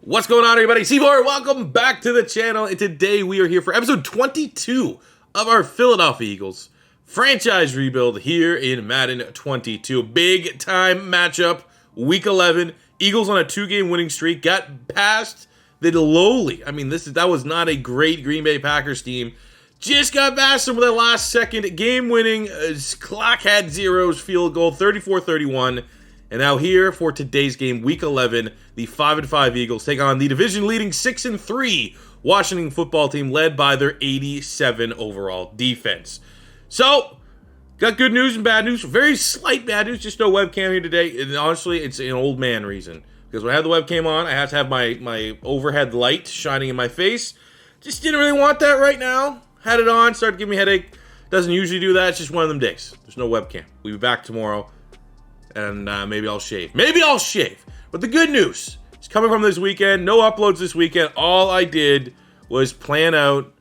What's going on, everybody? C4, welcome back to the channel. And today we are here for episode 22 of our Philadelphia Eagles franchise rebuild here in Madden 22. Big time matchup, week 11. Eagles on a 2-game winning streak, got past the lowly. That was not a great Green Bay Packers team. Just got past them with a last second game winning clock had zeros field goal, 34-31. And now here for today's game, Week 11, the 5-5 Eagles take on the division-leading 6-3 Washington football team led by their 87 overall defense. So, got good news and bad news. Very slight bad news, just no webcam here today. And honestly, it's an old man reason. Because when I had the webcam on, I have to have my overhead light shining in my face. Just didn't really want that right now. Had it on, started giving me a headache. Doesn't usually do that. It's just one of them days. There's no webcam. We'll be back tomorrow. And maybe I'll shave. But the good news is coming from this weekend. No uploads this weekend. All I did was plan out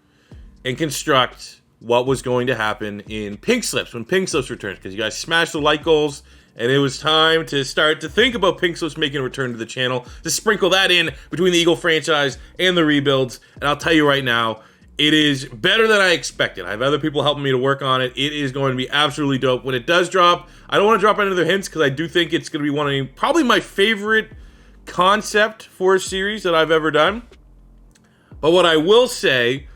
and construct what was going to happen in Pink Slips when Pink Slips returns. Because you guys smashed the like goals. And it was time to start to think about Pink Slips making a return to the channel. To sprinkle that in between the Eagle franchise and the rebuilds. And I'll tell you right now, it is better than I expected. I have other people helping me to work on it. It is going to be absolutely dope. When it does drop, I don't want to drop any other hints because I do think it's going to be one of probably my favorite concept for a series that I've ever done. But what I will say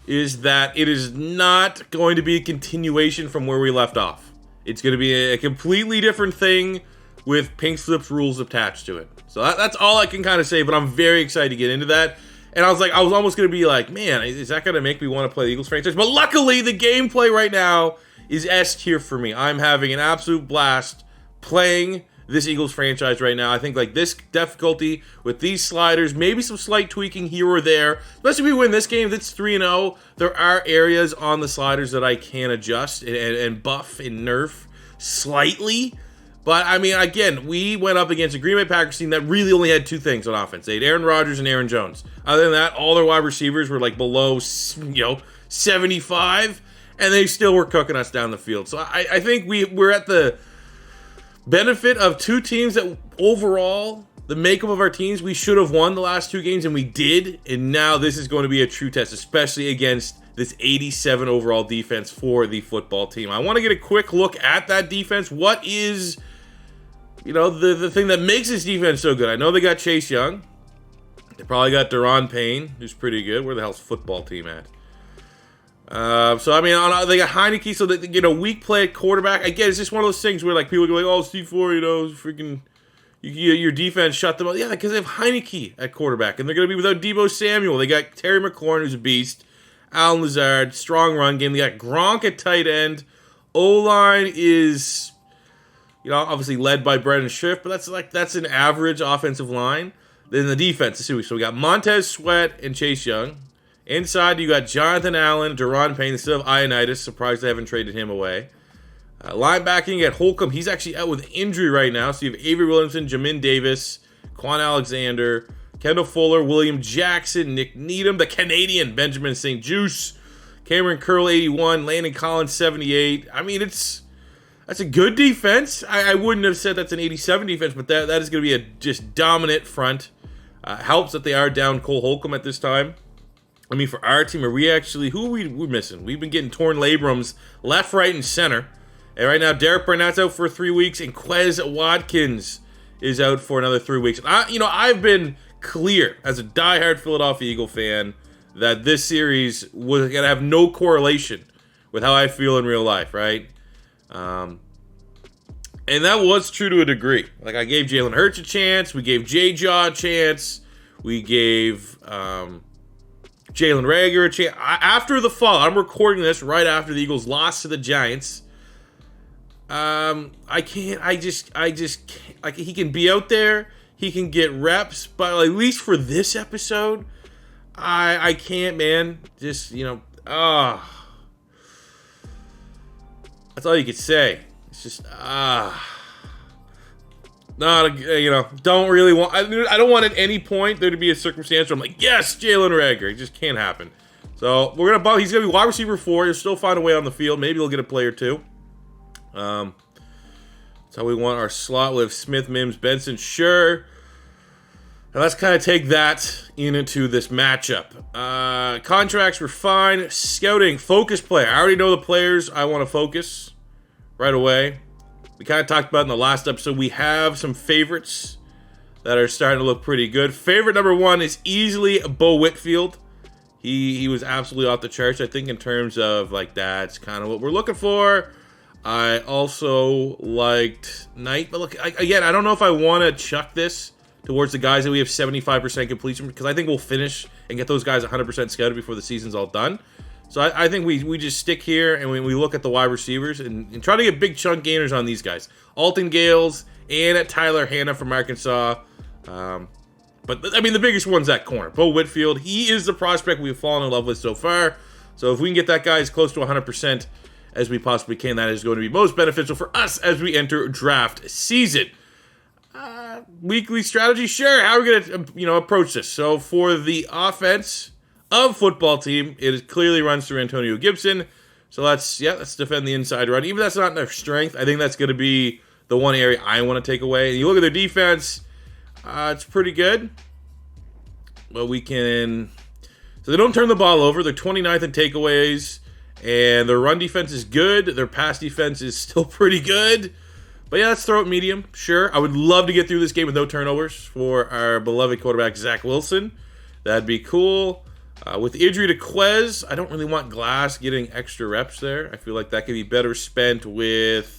is that it is not going to be a continuation from where we left off. It's going to be a completely different thing with Pink Slips rules attached to it. So that's all I can kind of say, but I'm very excited to get into that. And I was almost going to be like, man, is that going to make me want to play the Eagles franchise? But luckily, the gameplay right now is S tier for me. I'm having an absolute blast playing this Eagles franchise right now. I think like this difficulty with these sliders, maybe some slight tweaking here or there. Especially if we win this game, that's 3-0. There are areas on the sliders that I can adjust and buff and nerf slightly. But, again, we went up against a Green Bay Packers team that really only had two things on offense. They had Aaron Rodgers and Aaron Jones. Other than that, all their wide receivers were like below, 75, and they still were cooking us down the field. So I think we're at the benefit of two teams that overall, the makeup of our teams, we should have won the last two games, and we did. And now this is going to be a true test, especially against this 87 overall defense for the football team. I want to get a quick look at that defense. What is... the thing that makes this defense so good. I know they got Chase Young. They probably got Deron Payne, who's pretty good. Where the hell's football team at? They got Heineke, so that, weak play at quarterback. Again, it's just one of those things where, like, people go like, oh, C4, freaking, your defense shut them up. Yeah, because they have Heineke at quarterback, and they're going to be without Deebo Samuel. They got Terry McLaurin, who's a beast. Alan Lazard, strong run game. They got Gronk at tight end. O-line is... obviously led by Brendan Schiff, but that's an average offensive line. Then the defense, so we got Montez Sweat and Chase Young. Inside, you got Jonathan Allen, Deron Payne, instead of Ioannidis. Surprised they haven't traded him away. Linebacking at Holcomb, he's actually out with injury right now. So you have Avery Williamson, Jamin Davis, Quan Alexander, Kendall Fuller, William Jackson, Nick Needham, the Canadian, Benjamin St. Juice, Cameron Curl, 81, Landon Collins, 78. That's a good defense. I wouldn't have said that's an 87 defense, but that is going to be a just dominant front. Helps that they are down Cole Holcomb at this time. For our team, who are we missing? We've been getting torn labrums left, right, and center. And right now, Derek Barnett's out for 3 weeks, and Quez Watkins is out for another 3 weeks. I've been clear as a diehard Philadelphia Eagle fan that this series was going to have no correlation with how I feel in real life, right? And that was true to a degree. Like, I gave Jalen Hurts a chance. We gave J-Jaw a chance. We gave Jalen Reagor a chance. After the fall, I'm recording this right after the Eagles lost to the Giants. I just can't. Like, he can be out there. He can get reps. But at least for this episode, I can't, man. Just, that's all you could say. It's just, don't really want, I don't want at any point there to be a circumstance where I'm like, yes, Jalen Reagor. It just can't happen. So he's going to be wide receiver 4. He'll still find a way on the field. Maybe he'll get a play or two. That's how we want our slot. We have Smith, Mims, Benson. Sure. And let's kind of take that into this matchup. Contracts were fine. Scouting, focus play. I already know the players I want to focus right away. We kind of talked about in the last episode. We have some favorites that are starting to look pretty good. Favorite number 1 is easily Bo Whitfield. He was absolutely off the charts, I think, in terms of, like, that's kind of what we're looking for. I also liked Knight. But look, again, I don't know if I want to chuck this towards the guys that we have 75% completion, because I think we'll finish and get those guys 100% scouted before the season's all done. So I think we just stick here and we look at the wide receivers and try to get big chunk gainers on these guys. Alton Gales and Tyler Hanna from Arkansas. But, I mean, the biggest one's that corner. Bo Whitfield, he is the prospect we've fallen in love with so far. So if we can get that guy as close to 100% as we possibly can, that is going to be most beneficial for us as we enter draft season. Weekly strategy, sure. How are we going to, approach this? So for the offense of football team, it clearly runs through Antonio Gibson. So let's defend the inside run. Even if that's not their strength, I think that's going to be the one area I want to take away. And you look at their defense, it's pretty good. But we can... So they don't turn the ball over. They're 29th in takeaways. And their run defense is good. Their pass defense is still pretty good. But yeah, let's throw it medium. Sure. I would love to get through this game with no turnovers for our beloved quarterback, Zach Wilson. That'd be cool. With injury to Quez, I don't really want Glass getting extra reps there. I feel like that could be better spent with...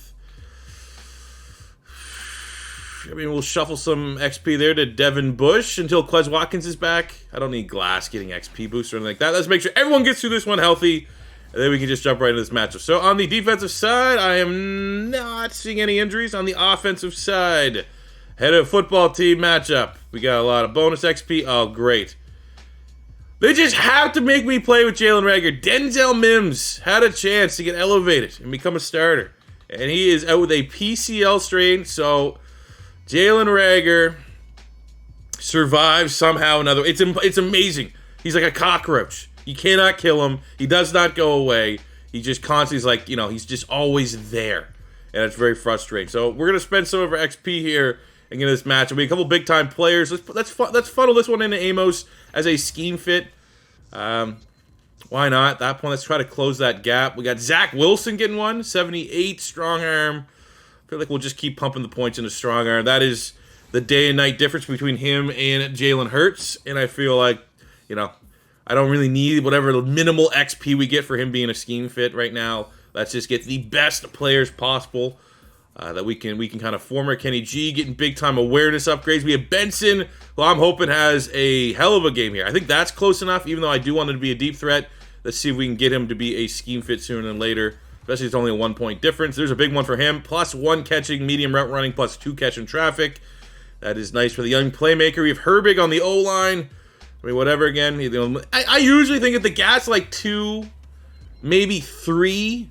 I mean, we'll shuffle some XP there to Devin Bush until Quez Watkins is back. I don't need Glass getting XP boost or anything like that. Let's make sure everyone gets through this one healthy. And then we can just jump right into this matchup. So on the defensive side, I am not seeing any injuries. On the offensive side, head of football team matchup. We got a lot of bonus XP. Oh, great. They just have to make me play with Jalen Reagor. Denzel Mims had a chance to get elevated and become a starter. And he is out with a PCL strain. So Jalen Reagor survives somehow or another. It's amazing. He's like a cockroach. You cannot kill him. He does not go away. He just constantly is like, he's just always there. And it's very frustrating. So we're going to spend some of our XP here and get this match. There'll be a couple big-time players. Let's funnel this one into Amos as a scheme fit. Why not? At that point, let's try to close that gap. We got Zach Wilson getting one. 78 strong arm. I feel like we'll just keep pumping the points into strong arm. That is the day and night difference between him and Jalen Hurts. And I feel like, I don't really need whatever minimal XP we get for him being a scheme fit right now. Let's just get the best players possible that we can kind of former Kenny G getting big time awareness upgrades. We have Benson, who I'm hoping has a hell of a game here. I think that's close enough, even though I do want him to be a deep threat. Let's see if we can get him to be a scheme fit sooner than later. Especially it's only a 1 point difference. There's a big one for him. +1 catching, medium route running, +2 catching traffic. That is nice for the young playmaker. We have Herbig on the O-line. I mean, whatever, again. I usually think if the gas like 2, maybe 3,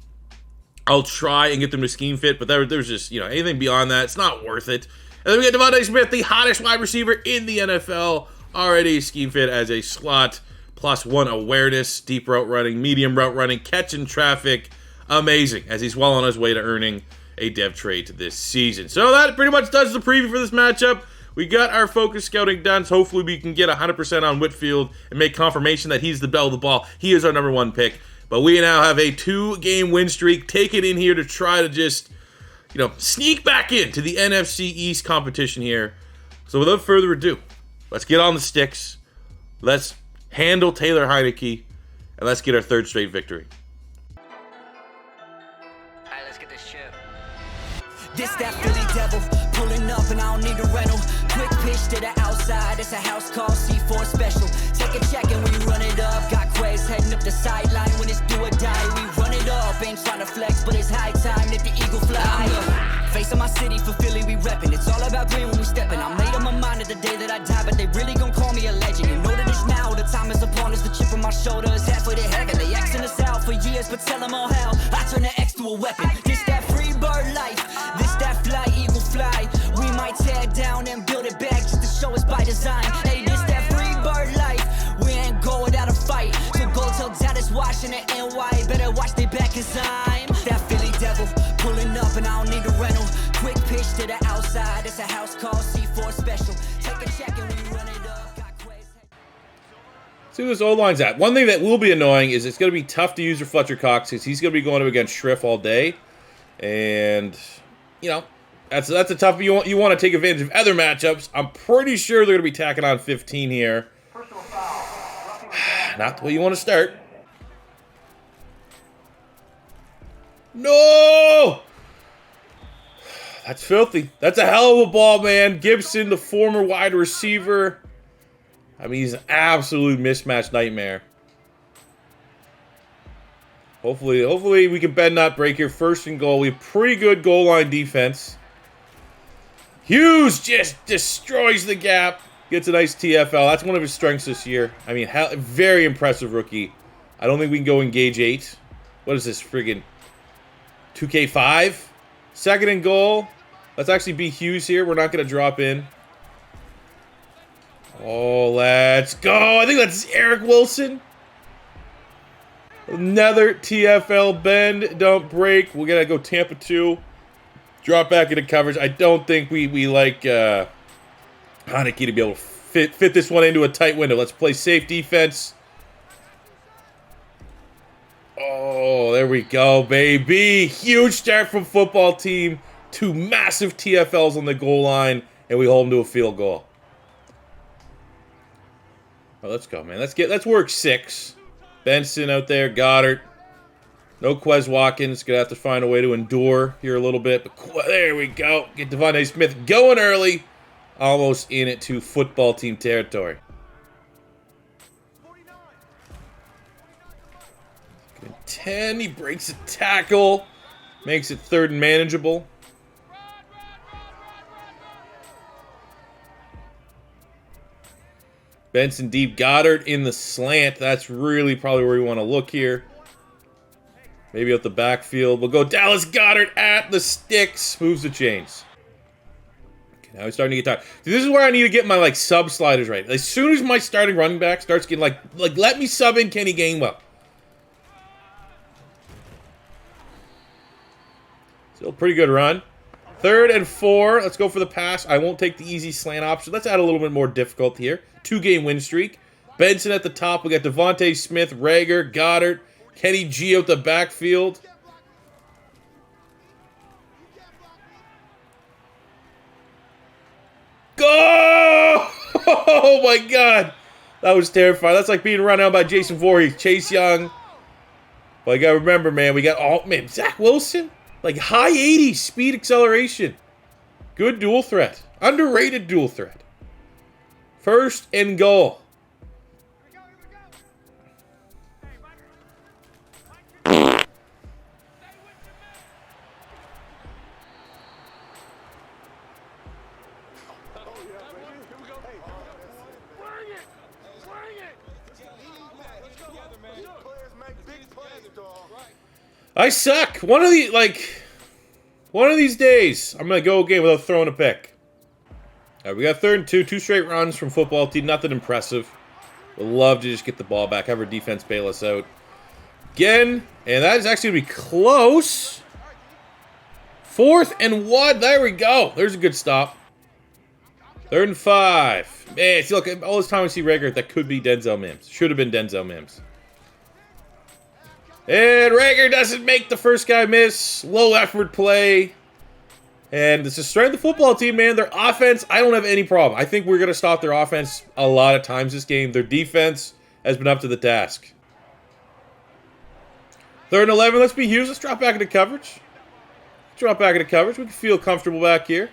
I'll try and get them to scheme fit. But there's just, anything beyond that, it's not worth it. And then we got Devontae Smith, the hottest wide receiver in the NFL. Already scheme fit as a slot. +1 awareness, deep route running, medium route running, catching traffic. Amazing, as he's well on his way to earning a dev trait this season. So that pretty much does the preview for this matchup. We got our focus scouting done, so hopefully we can get 100% on Whitfield and make confirmation that he's the belle of the ball. He is our number 1 pick. But we now have a 2-game win streak. Take it in here to try to just, sneak back into the NFC East competition here. So without further ado, let's get on the sticks. Let's handle Taylor Heineke, and let's get our 3rd straight victory. All right, let's get this chip. This that Philly devil, pulling up and I don't need a rental. Quick pitch to the outside, it's a house call C4 special. Take a check and we run it up. Got Quez heading up the sideline when it's do or die. We run it up, ain't trying to flex, but it's high time that the eagle fly. Face of my city for Philly, we reppin'. It's all about green when we steppin'. I made up my mind at the day that I die, but they really gon' call me a legend. You know that it's now, the time is upon us. The chip on my shoulder is halfway to heaven. They X'ing us out for years, but tell them all how I turn the X to a weapon. This that free bird life, this that fly, eagle fly. We might tear it down and build it back just to show us by design. Hey, this that free bird life, we ain't go without a fight. So go tell dad it's watching the NY, better watch they back cause I'm that Philly devil, pulling up and I don't need a rental. Quick pitch to the outside, it's a house call C4 special. Take a check and we run it See where this O-line's at. One thing that will be annoying is it's going to be tough to use for Fletcher Cox because he's going to be going up against Schriff all day. And, you know, that's a tough... You want to take advantage of other matchups. I'm pretty sure they're going to be tacking on 15 here. Not the way you want to start. No! That's filthy. That's a hell of a ball, man. Gibson, the former wide receiver. I mean, he's an absolute mismatch nightmare. Hopefully we can bend not break here. First and goal. We have pretty good goal line defense. Hughes just destroys the gap. Gets a nice TFL. That's one of his strengths this year. I mean, very impressive rookie. I don't think we can go engage 8. What is this friggin' 2K5? Second and goal. Let's actually be Hughes here. We're not going to drop in. Oh, let's go. I think that's Eric Wilson. Another TFL bend. Don't break. We're going to go Tampa 2. Drop back into coverage. I don't think we like Haneke to be able to fit this one into a tight window. Let's play safe defense. Oh, there we go, baby. Huge start from football team. 2 massive TFLs on the goal line, and we hold them to a field goal. Oh, let's go, man. Let's work 6. Benson out there, Goedert. No Quez Watkins. Gonna have to find a way to endure here a little bit. But there we go. Get Devontae Smith going early. Almost in it to football team territory. 10. He breaks a tackle. Makes it 3rd and manageable. Benson deep. Goedert in the slant. That's really probably where we want to look here. Maybe out the backfield. We'll go Dallas Goedert at the sticks. Moves the chains. Okay, now he's starting to get tired. See, this is where I need to get my like sub sliders right. As soon as my starting running back starts getting like let me sub in Kenny Gainwell. Still a pretty good run. 3rd and 4. Let's go for the pass. I won't take the easy slant option. Let's add a little bit more difficulty here. 2-game win streak. Benson at the top. We got Devontae Smith, Rager, Goedert, Kenny G out the backfield. Go! Oh my God. That was terrifying. That's like being run out by Jason Voorhees, Chase Young. But you gotta remember, man, we got Zach Wilson. Like high 80s speed acceleration. Good dual threat. Underrated dual threat. 1st and goal. I suck. One of these days, I'm gonna go a game without throwing a pick. All right, we got 3rd and 2, 2 straight runs from football team. Nothing impressive. Would love to just get the ball back, have our defense bail us out again, and that is actually gonna be close. 4th and 1. There we go. There's a good stop. 3rd and 5. Man, see, look, all this time we see Rager, that could be Denzel Mims. Should have been Denzel Mims. And Rager doesn't make the first guy miss. Low effort play. And it's the strength of the football team, man. Their offense, I don't have any problem. I think we're going to stop their offense a lot of times this game. Their defense has been up to the task. 3rd and 11. Let's be Hughes. Let's drop back into coverage. Drop back into coverage. We can feel comfortable back here.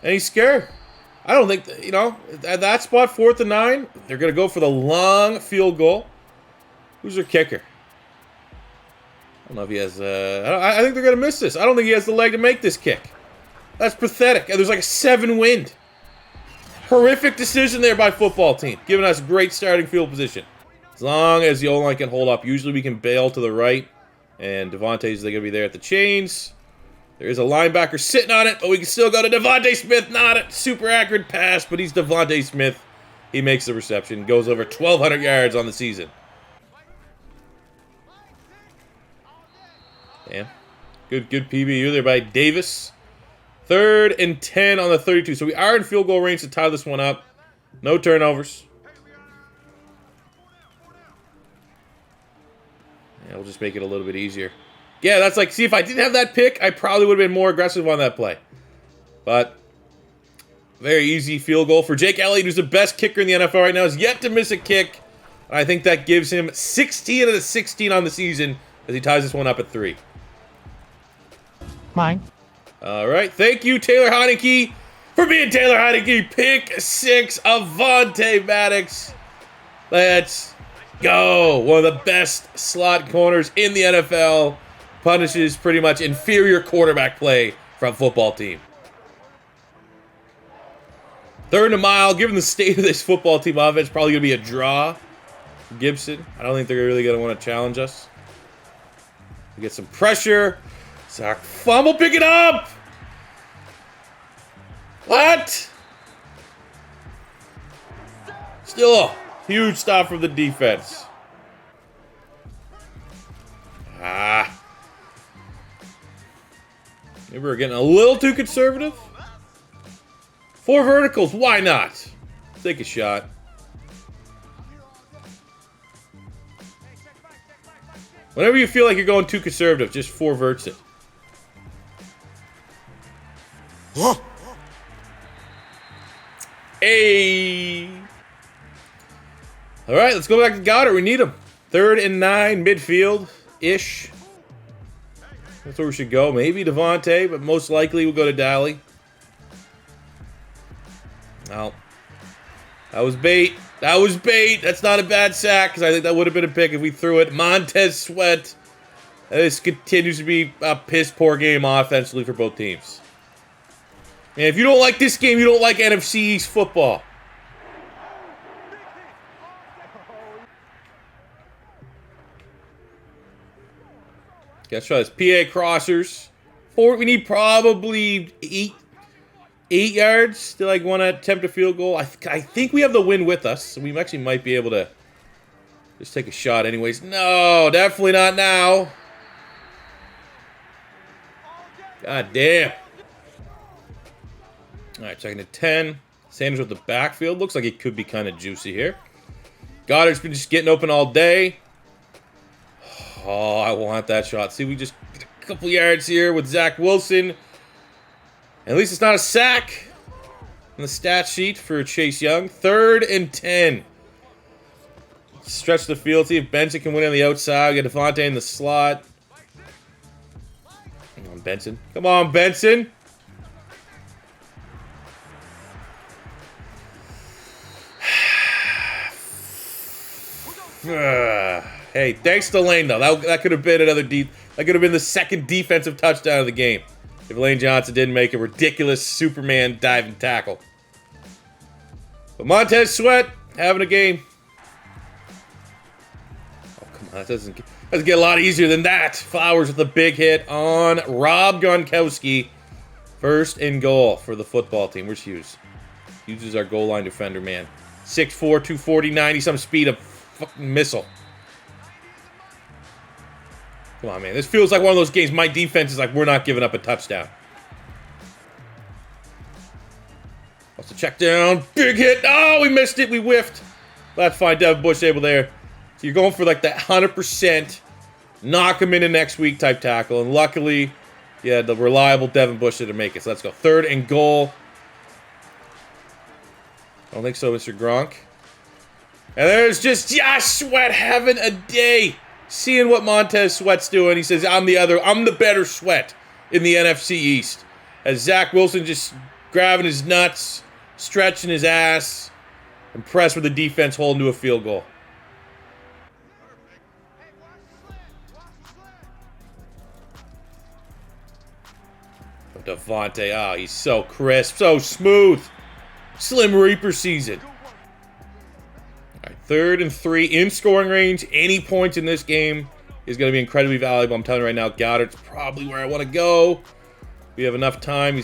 And he's scared. I don't think, at that spot, 4th and 9, they're going to go for the long field goal. Who's their kicker? I don't know if he has, I think they're going to miss this. I don't think he has the leg to make this kick. That's pathetic. And there's like a 7 wind. Horrific decision there by football team, giving us great starting field position. As long as the O-line can hold up, usually we can bail to the right. And Devontae's going to be there at the chains. There is a linebacker sitting on it, but we can still go to Devontae Smith. Not a super accurate pass, but he's Devontae Smith. He makes the reception. Goes over 1,200 yards on the season. Damn. Good PBU there by Davis. 3rd and 10 on the 32. So we are in field goal range to tie this one up. No turnovers. Yeah, we'll just make it a little bit easier. Yeah, that's like, see, if I didn't have that pick, I probably would have been more aggressive on that play. But very easy field goal for Jake Elliott, who's the best kicker in the NFL right now, is yet to miss a kick. I think that gives him 16 out of 16 on the season as he ties this one up at 3. Mine. All right. Thank you, Taylor Heineke, for being Taylor Heineke. Pick 6 of Avonte Maddox. Let's go. One of the best slot corners in the NFL. Punishes pretty much inferior quarterback play from football team. 3rd and a mile. Given the state of this football team offense, probably going to be a draw. Gibson. I don't think they're really going to want to challenge us. We get some pressure. Zach fumble, pick it up! What? Still a huge stop from the defense. Maybe we're getting a little too conservative. 4 verticals, why not? Take a shot. Whenever you feel like you're going too conservative, just 4 verts it. Hey! All right, let's go back to Goedert. We need him. 3rd and 9, midfield-ish. That's where we should go. Maybe Devontae, but most likely we'll go to Dally. Well, that was bait. That was bait. That's not a bad sack, because I think that would have been a pick if we threw it. Montez Sweat. This continues to be a piss-poor game offensively for both teams. And if you don't like this game, you don't like NFC East football. Let's try this. PA crossers. We need probably 8 yards to want to attempt a field goal. I think we have the win with us, so we actually might be able to just take a shot anyways. No, definitely not now. God damn. All right, 2nd and 10. Sanders with the backfield. Looks like it could be kind of juicy here. Goddard's been just getting open all day. Oh, I want that shot. See, we just get a couple yards here with Zach Wilson. At least it's not a sack on the stat sheet for Chase Young. 3rd and 10. Stretch the field. See if Benson can win on the outside. We got Devontae in the slot. Come on, Benson. Come on, Benson. Hey, thanks to Lane, though. That could have been another that could have been the 2nd defensive touchdown of the game if Lane Johnson didn't make a ridiculous Superman diving tackle. But Montez Sweat having a game. Oh, come on. That doesn't get a lot easier than that. Flowers with a big hit on Rob Gronkowski. 1st and goal for the football team. Where's Hughes? Hughes is our goal line defender, man. 6'4", 240, 90-some speed, a fucking missile. Come on, man. This feels like one of those games my defense is like, we're not giving up a touchdown. What's the check down? Big hit. Oh, we missed it. We whiffed. That's fine. Devin Bush able there. So you're going for like that 100% knock him into next week type tackle. And luckily, yeah, the reliable Devin Bush didn't make it. So let's go. 3rd and goal. I don't think so, Mr. Gronk. And there's just Josh Sweat having a day. Seeing what Montez Sweat's doing. He says, I'm the better Sweat in the NFC East. As Zach Wilson just grabbing his nuts, stretching his ass, impressed with the defense holding to a field goal. Devontae, oh, he's so crisp, so smooth. Slim Reaper season. All right, 3rd and 3 in scoring range. Any points in this game is going to be incredibly valuable. I'm telling you right now, Goedert's probably where I want to go. We have enough time.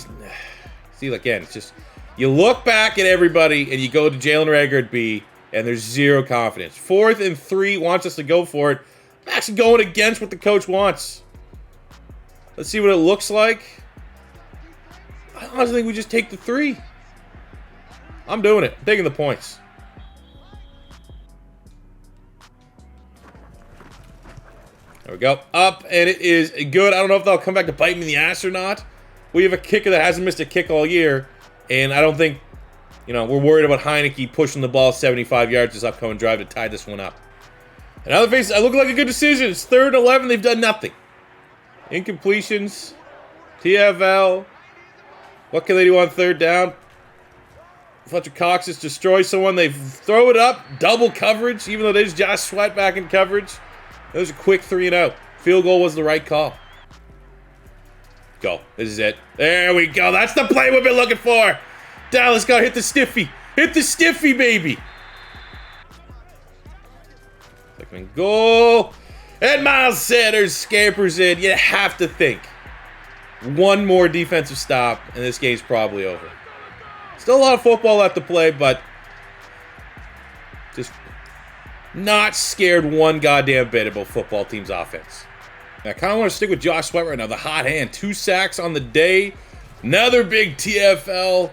See, again, it's just you look back at everybody and you go to Jalen Reagor at B, and there's 0 confidence. 4th and 3 wants us to go for it. I'm actually going against what the coach wants. Let's see what it looks like. I honestly think we just take the 3. I'm doing it. I'm taking the points. There we go. Up, and it is good. I don't know if they'll come back to bite me in the ass or not. We have a kicker that hasn't missed a kick all year, and I don't think, you know, we're worried about Heineke pushing the ball 75 yards this upcoming drive to tie this one up. Another face, I look like a good decision. It's 3rd and 11. They've done nothing. Incompletions. TFL. What can they do on 3rd down? Fletcher Cox just destroys someone. They throw it up. Double coverage, even though there's Josh Sweat back in coverage. There's a quick 3-and-out. Field goal was the right call. Go. This is it. There we go. That's the play we've been looking for. Dallas got to hit the stiffy. Hit the stiffy, baby. Second goal. And Miles Sanders scampers in. You have to think. One more defensive stop, and this game's probably over. Still a lot of football left to play, but just not scared one goddamn bit about football team's offense. I kind of want to stick with Josh Sweat right now. The hot hand. 2 sacks on the day. Another big TFL.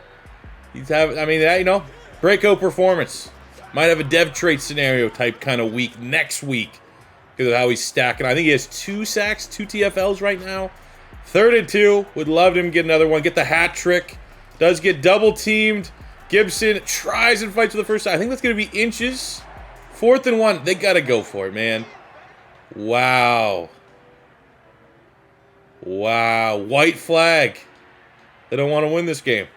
He's having, I mean, you know, breakout performance. Might have a dev trait scenario type kind of week next week because of how he's stacking. I think he has 2 sacks, 2 TFLs right now. 3rd and 2. Would love him to get another one. Get the hat trick. Does get double teamed. Gibson tries and fights for the first time. I think that's going to be inches. 4th and 1. They got to go for it, man. Wow. Wow. White flag. They don't want to win this game.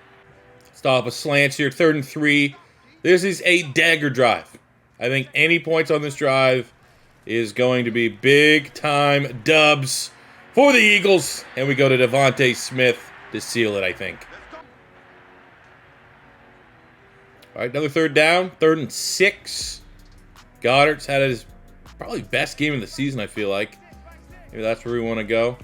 Stop a slant here. 3rd and 3. This is a dagger drive. I think any points on this drive is going to be big-time dubs for the Eagles. And we go to Devontae Smith to seal it, I think. All right, another 3rd down. 3rd and 6. Goedert's had his probably best game of the season, I feel like. Maybe that's where we want to go.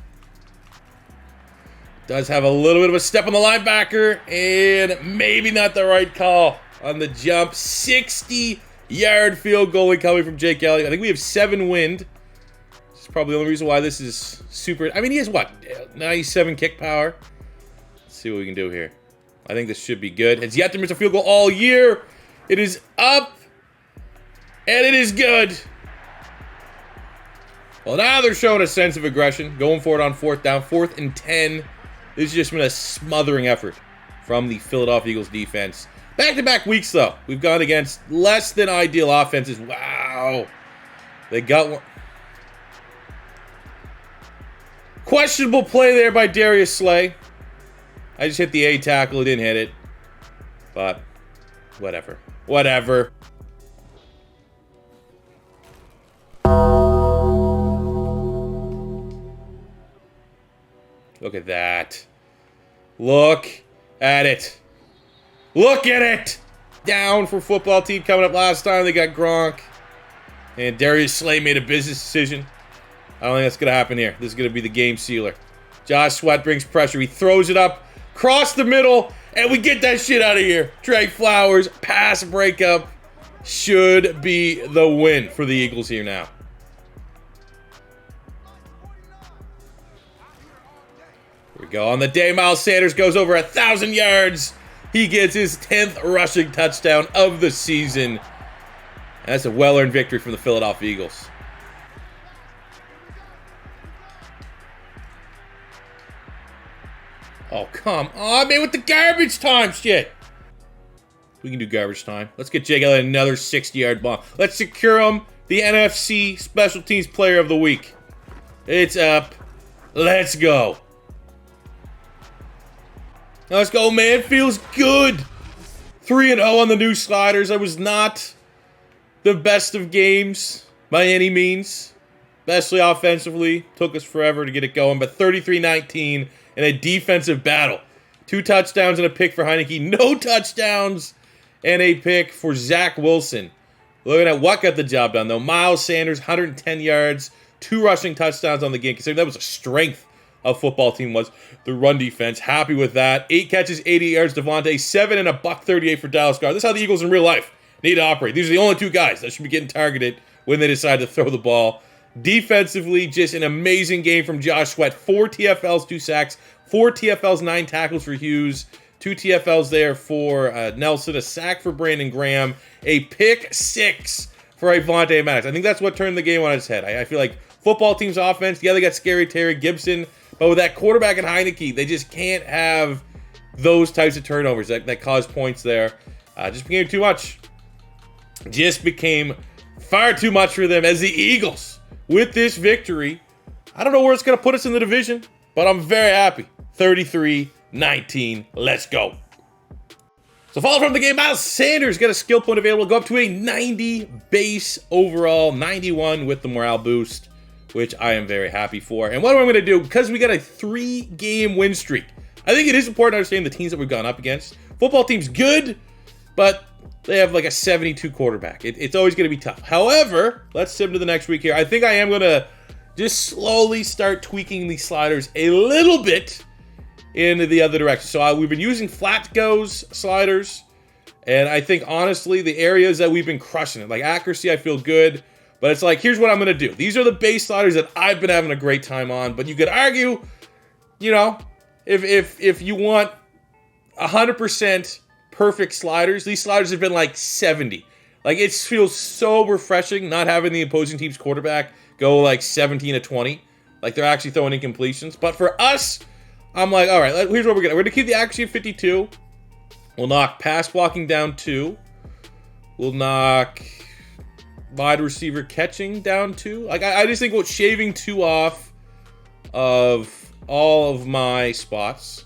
Does have a little bit of a step on the linebacker, and maybe not the right call on the jump. 60-yard field goal coming from Jake Elliott. I think we have 7 wind. This is probably the only reason why this is super. I mean, he has what? 97 kick power. Let's see what we can do here. I think this should be good. Has yet to miss a field goal all year. It is up, and it is good. Well, now they're showing a sense of aggression. Going for it on 4th down. 4th and 10. This has just been a smothering effort from the Philadelphia Eagles defense. Back-to-back weeks, though. We've gone against less than ideal offenses. Wow. They got one. Questionable play there by Darius Slay. I just hit the A tackle. It didn't hit it. But whatever. Whatever. Look at that. Look at it. Look at it. Down for football team coming up last time. They got Gronk. And Darius Slay made a business decision. I don't think that's going to happen here. This is going to be the game sealer. Josh Sweat brings pressure. He throws it up. Cross the middle. And we get that shit out of here. Trey Flowers. Pass breakup. Should be the win for the Eagles here now. Here we go. On the day, Miles Sanders goes over 1,000 yards. He gets his 10th rushing touchdown of the season. And that's a well-earned victory from the Philadelphia Eagles. Oh, come on, man, with the garbage time shit. We can do garbage time. Let's get Jake Elliott another 60-yard bomb. Let's secure him the NFC Special Teams Player of the Week. It's up. Let's go. Now let's go, man. Feels good. 3-0 on the new sliders. I was not the best of games by any means. Especially offensively. Took us forever to get it going. But 33-19 in a defensive battle. 2 touchdowns and a pick for Heineke. No touchdowns and a pick for Zach Wilson. Looking at what got the job done, though. Miles Sanders, 110 yards. 2 rushing touchdowns on the game. Considering that was a strength of football team was the run defense. Happy with that. 8 catches, 80 yards. Devontae, 7 and a $138 for Dallas Goedert. This is how the Eagles in real life need to operate. These are the only 2 guys that should be getting targeted when they decide to throw the ball. Defensively, just an amazing game from Josh Sweat. 4 TFLs, 2 sacks, 4 TFLs, 9 tackles for Hughes, 2 TFLs there for Nelson, a sack for Brandon Graham, a pick 6 for Avonte Maddox. I think that's what turned the game on its head. I feel like football team's offense, yeah, they got Scary Terry Gibson, but with that quarterback and Heineke, they just can't have those types of turnovers that cause points there. Just became too much. Just became far too much for them as the Eagles, with this victory, I don't know where it's going to put us in the division, but I'm very happy. 33-19. Let's go. So follow from the game, Miles Sanders got a skill point available. Go up to a 90 base overall, 91 with the morale boost, which I am very happy for. And what am I going to do? Because we got a 3-game win streak, I think it is important to understand the teams that we've gone up against. Football team's good, but they have like a 72 quarterback. It's always going to be tough. However, let's sim to the next week here. I think I am going to just slowly start tweaking these sliders a little bit into the other direction. So we've been using flat goes sliders, and I think honestly the areas that we've been crushing it, like accuracy, I feel good. But it's like, here's what I'm going to do. These are the base sliders that I've been having a great time on. But you could argue, you know, if you want 100% perfect sliders, these sliders have been like 70. Like, it feels so refreshing not having the opposing team's quarterback go like 17 to 20. Like, they're actually throwing incompletions. But for us, I'm like, all right, here's what we're going to keep the accuracy at 52. We'll knock pass blocking down 2. We'll knock wide receiver catching down 2. Like, I just think about shaving 2 off of all of my spots,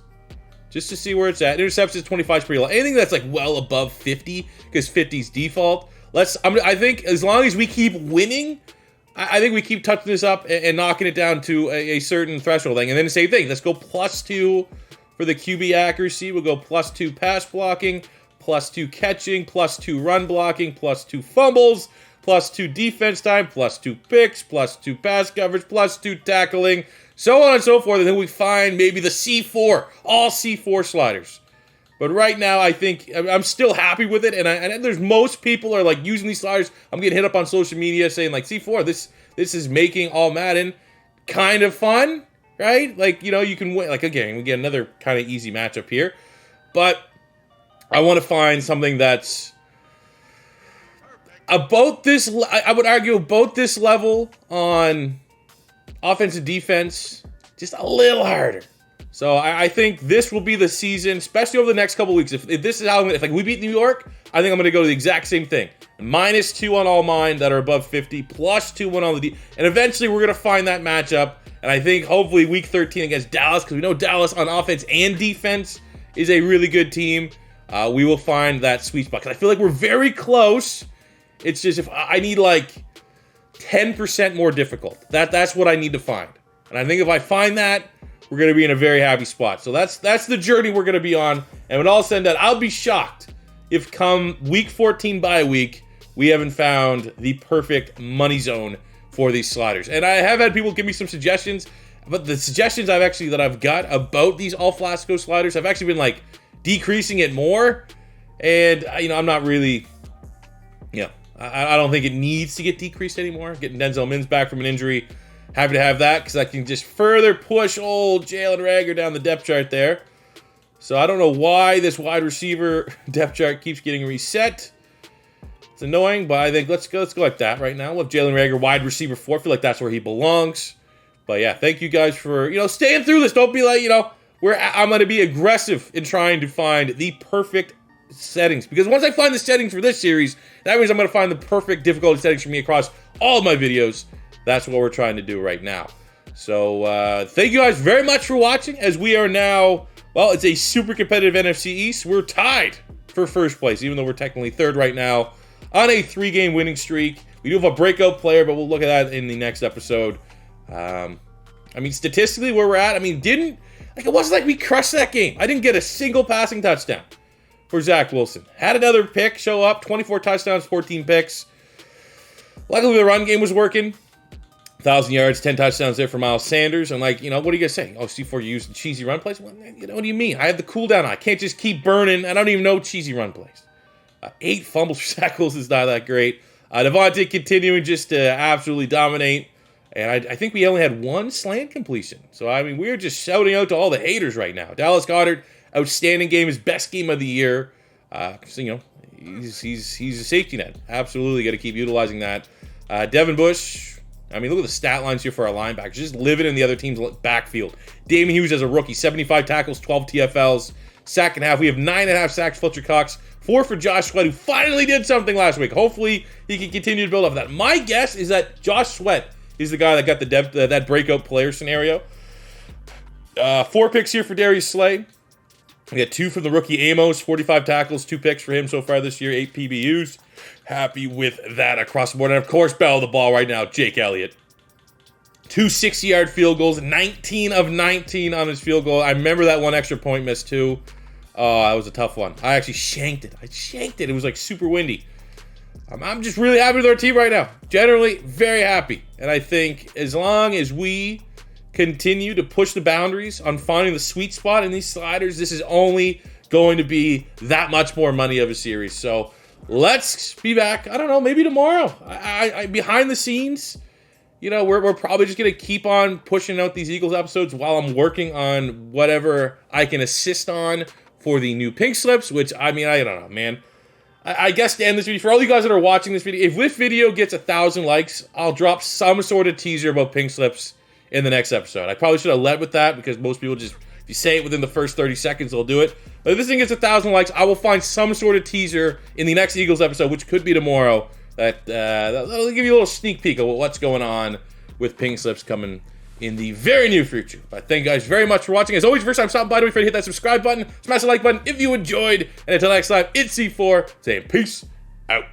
just to see where it's at. Interceptions 25 is pretty low. Anything that's like well above 50, because 50's default. I think as long as we keep winning, I think we keep touching this up and knocking it down to a certain threshold thing. And then the same thing. Let's go +2 for the QB accuracy. We'll go +2 pass blocking, +2 catching, +2 run blocking, +2 fumbles, +2 defense time, +2 picks, +2 pass coverage, +2 tackling, so on and so forth. And then we find maybe the C4, all C4 sliders. But right now, I think I'm still happy with it. And there's most people are like using these sliders. I'm getting hit up on social media saying like, C4, this is making all Madden kind of fun, right? Like, you know, you can win. Like, again, we get another kind of easy matchup here. But I want to find something that's about this. I would argue about this level on offense and defense, just a little harder. So I think this will be the season, especially over the next couple weeks. If this is how if like we beat New York, I think I'm going to go to the exact same thing. -2 on all mine that are above 50, +2 on all the and eventually we're going to find that matchup. And I think hopefully week 13 against Dallas, because we know Dallas on offense and defense is a really good team. We will find that sweet spot, because I feel like we're very close. It's just if I need like 10% more difficult. That's what I need to find. And I think if I find that, we're going to be in a very happy spot. So that's the journey we're going to be on. And when all said and done, I'll be shocked if come week 14 bye week, we haven't found the perfect money zone for these sliders. And I have had people give me some suggestions, but the suggestions that I've got about these all Flasco sliders, I've actually been like decreasing it more. And I'm not really, I don't think it needs to get decreased anymore. Getting Denzel Mims back from an injury, happy to have that, because I can just further push old Jalen Reagor down the depth chart there. So I don't know why this wide receiver depth chart keeps getting reset. It's annoying, but I think let's go like that right now. We'll have Jalen Reagor wide receiver 4. I feel like that's where he belongs. But yeah, thank you guys for staying through this. Don't be like I'm going to be aggressive in trying to find the perfect settings, because once I find the settings for this series, that means I'm going to find the perfect difficulty settings for me across all of my videos. That's what we're trying to do right now. So thank you guys very much for watching, as we are now, well, it's a super competitive NFC East. We're tied for first place, even though we're technically third right now on a 3-game winning streak. We do have a breakout player, but we'll look at that in the next episode. Statistically, where we're at, it wasn't like we crushed that game. I didn't get a single passing touchdown for Zach Wilson. Had another pick show up, 24 touchdowns, 14 picks. Luckily, the run game was working. 1,000 yards, 10 touchdowns there for Miles Sanders. And what are you guys saying? Oh, C4, you used cheesy run plays? Well, what do you mean? I have the cooldown on. I can't just keep burning. I don't even know cheesy run plays. 8 fumbles for Zach Wilson is not that great. Devontae continuing just to absolutely dominate. And I think we only had one slant completion. So, I mean, we're just shouting out to all the haters right now. Dallas Goedert, outstanding game, his best game of the year. So, you know, he's a safety net. Absolutely got to keep utilizing that. Devin Bush, I mean, look at the stat lines here for our linebackers. Just living in the other team's backfield. Damon Hughes as a rookie, 75 tackles, 12 TFLs. Second half, we have 9.5 sacks, Fletcher Cox. 4 for Josh Sweat, who finally did something last week. Hopefully, he can continue to build off that. My guess is that Josh Sweat is the guy that got the that breakout player scenario. 4 picks here for Darius Slay. We got 2 from the rookie Amos, 45 tackles, 2 picks for him so far this year, 8 PBUs. Happy with that across the board. And, of course, battle of the ball right now, Jake Elliott. 2 60-yard field goals, 19 of 19 on his field goal. I remember that one extra point miss, too. Oh, that was a tough one. I actually shanked it. It was, like, super windy. I'm just really happy with our team right now. Generally, very happy. And I think as long as we continue to push the boundaries on finding the sweet spot in these sliders, this is only going to be that much more money of a series. So let's be back. I don't know, maybe tomorrow. I behind the scenes, you know, we're probably just going to keep on pushing out these Eagles episodes while I'm working on whatever I can assist on for the new pink slips, which, I mean, I don't know, man. I guess to end this video, for all you guys that are watching this video, if this video gets 1,000 likes, I'll drop some sort of teaser about pink slips in the next episode. I probably should have led with that because most people just, if you say it within the first 30 seconds, they'll do it. But if this thing gets 1,000 likes, I will find some sort of teaser in the next Eagles episode, which could be tomorrow, that'll give you a little sneak peek of what's going on with pink slips coming in the very near future. But thank you guys very much for watching. As always, first time stopping by, don't forget to hit that subscribe button, smash the like button if you enjoyed. And until next time, it's C4 saying peace out.